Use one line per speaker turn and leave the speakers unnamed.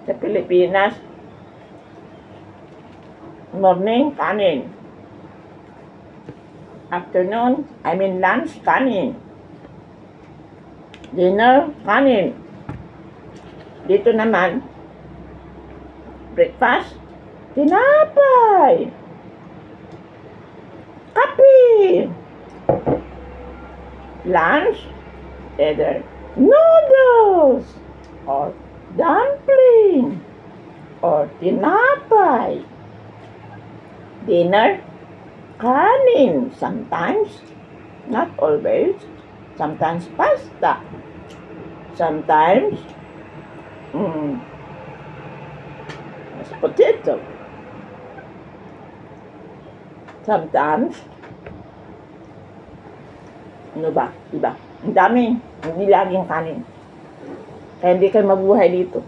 Sa Pilipinas, morning, kanin. Afternoon, lunch, kanin. Dinner, kanin. Dito naman, breakfast, tinapay. Kape. Lunch, either noodles or dumpling or tinapay. Dinner, kanin. Sometimes, not always. Sometimes pasta. Sometimes, potato. Sometimes, ano ba? Diba? Ang dami. Hindi laging kanin. Kaya hindi kayo mabuhay dito.